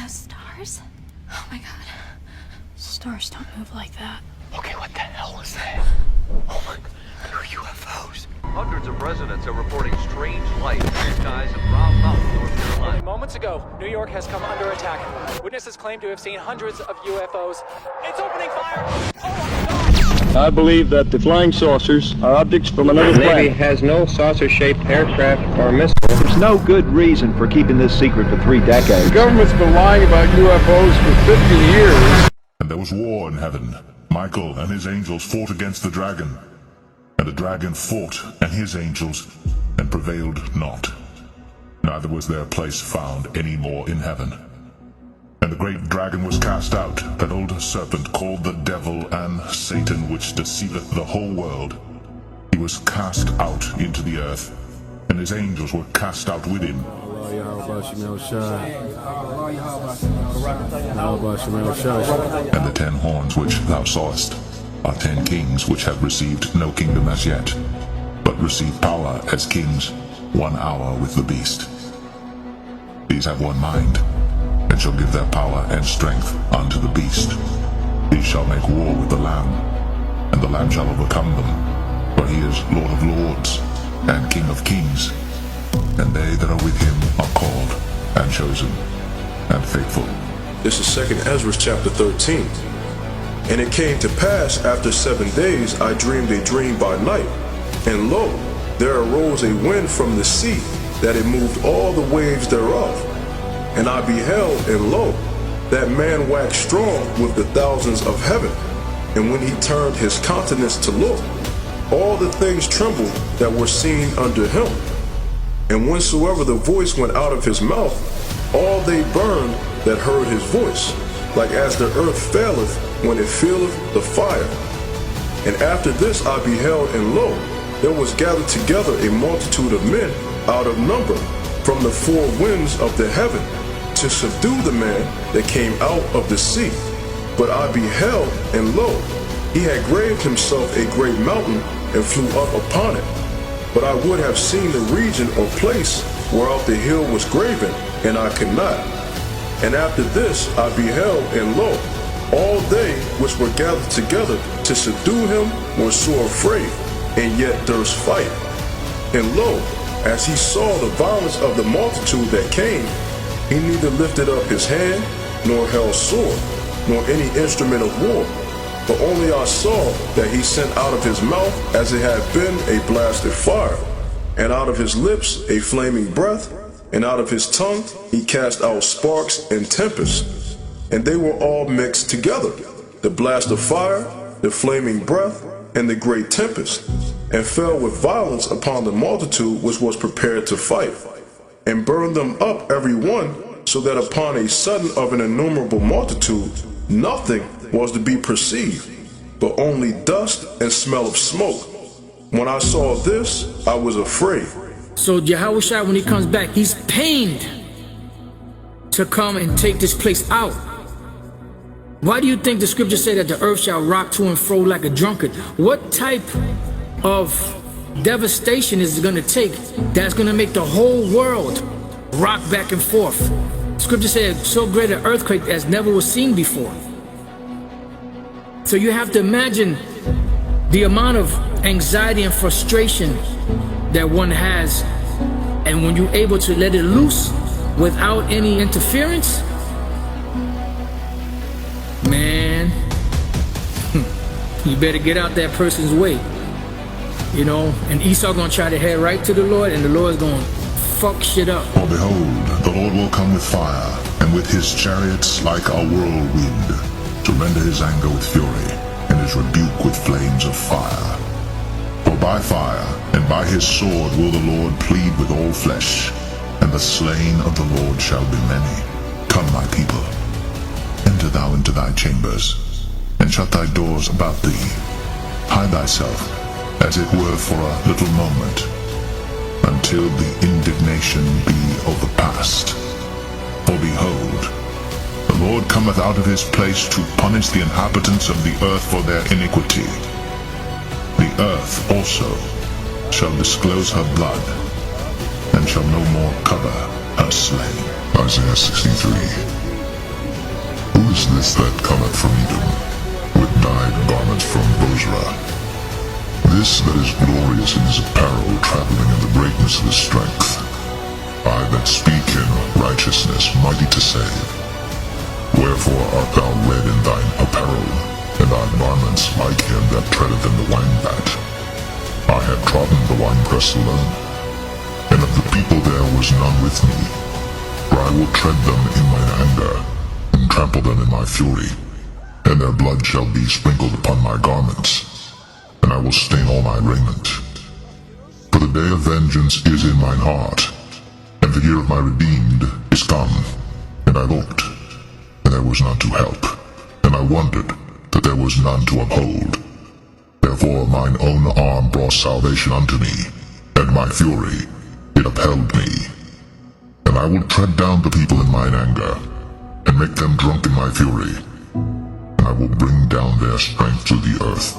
has stars? Oh my god. Stars don't move like that. Okay, what the hell is that? Oh my god, they're UFOs. Hundreds of residents are reporting strange light in the skies of Round Mountain, North Carolina. Moments ago, New York has come under attack. Witnesses claim to have seen hundreds of UFOs. It's opening fire! Oh my god! I believe that the flying saucers are objects from another The Navy planet. has no saucer-shaped aircraft or missiles. There's no good reason for keeping this secret for 3 decades. The government's been lying about UFOs for 50 years. And there was war in heaven. Michael and his angels fought against the dragon. And the dragon fought and his angels, and prevailed not. Neither was their place found any more in heaven. And the great dragon was cast out, that old serpent called the devil and Satan, which deceiveth the whole world. He was cast out into the earth, and his angels were cast out with him. And the 10 horns which thou sawest are 10 kings which have received no kingdom as yet, but receive power as kings 1 hour with the beast. These have one mind, and shall give their power and strength unto the beast. These shall make war with the Lamb, and the Lamb shall overcome them, for he is Lord of lords, and King of kings, and they that are with him are called, and chosen, and faithful. This is 2nd Ezra chapter 13. And it came to pass after 7 days I dreamed a dream by night, and lo, there arose a wind from the sea, that it moved all the waves thereof. And I beheld, and lo, that man waxed strong with the thousands of heaven. And when he turned his countenance to look, all the things trembled that were seen under him. And whensoever the voice went out of his mouth, all they burned that heard his voice, like as the earth faileth when it feeleth the fire. And after this I beheld, and lo, there was gathered together a multitude of men out of number from the 4 winds of the heaven, to subdue the man that came out of the sea. But I beheld, and lo, he had graved himself a great mountain, and flew up upon it. But I would have seen the region or place whereof the hill was graven, and I could not. And after this I beheld, and lo, all they which were gathered together to subdue him were sore afraid, and yet durst fight. And lo, as he saw the violence of the multitude that came, he neither lifted up his hand, nor held sword, nor any instrument of war, but only I saw that he sent out of his mouth as it had been a blasted fire, and out of his lips a flaming breath, and out of his tongue he cast out sparks and tempests, and they were all mixed together, the blast of fire, the flaming breath, and the great tempest, and fell with violence upon the multitude which was prepared to fight, and burned them up every one, so that upon a sudden of an innumerable multitude nothing was to be perceived, but only dust and smell of smoke. When I saw this, I was afraid. So Yahushua, when he comes back, he's pained to come and take this place out. Why do you think the scriptures say that the earth shall rock to and fro like a drunkard? What type of devastation is it going to take that's going to make the whole world rock back and forth? Scripture said so great an earthquake as never was seen before. So you have to imagine the amount of anxiety and frustration that one has, and when you're able to let it loose without any interference, man, you better get out that person's way. You know, and Esau gonna try to head right to the Lord, and the Lord's gonna fuck shit up. For behold, the Lord will come with fire, and with his chariots like a whirlwind, to render his anger with fury, and his rebuke with flames of fire. For by fire and by his sword will the Lord plead with all flesh, and the slain of the Lord shall be many. Come, my people, enter thou into thy chambers, and shut thy doors about thee. Hide thyself, as it were for a little moment, until the indignation be overpast. For behold, the Lord cometh out of his place to punish the inhabitants of the earth for their iniquity. The earth also shall disclose her blood, and shall no more cover her slain. Isaiah 63. is this that cometh from Edom, with dyed garments from Bozrah? This that is glorious in his apparel, traveling in the greatness of his strength. I that speak in righteousness, mighty to save. Wherefore art thou red in thine apparel, and thy garments like him that treadeth in the wine-vat? I have trodden the winepress alone, and of the people there was none with me. For I will tread them in mine anger, and trample them in my fury, and their blood shall be sprinkled upon my garments, and I will stain all my raiment. For the day of vengeance is in mine heart, and the year of my redeemed is come. And I looked, and there was none to help, and I wondered that there was none to uphold. Therefore mine own arm brought salvation unto me, and my fury, it upheld me. And I will tread down the people in mine anger, and make them drunk in my fury, and I will bring down their strength to the earth.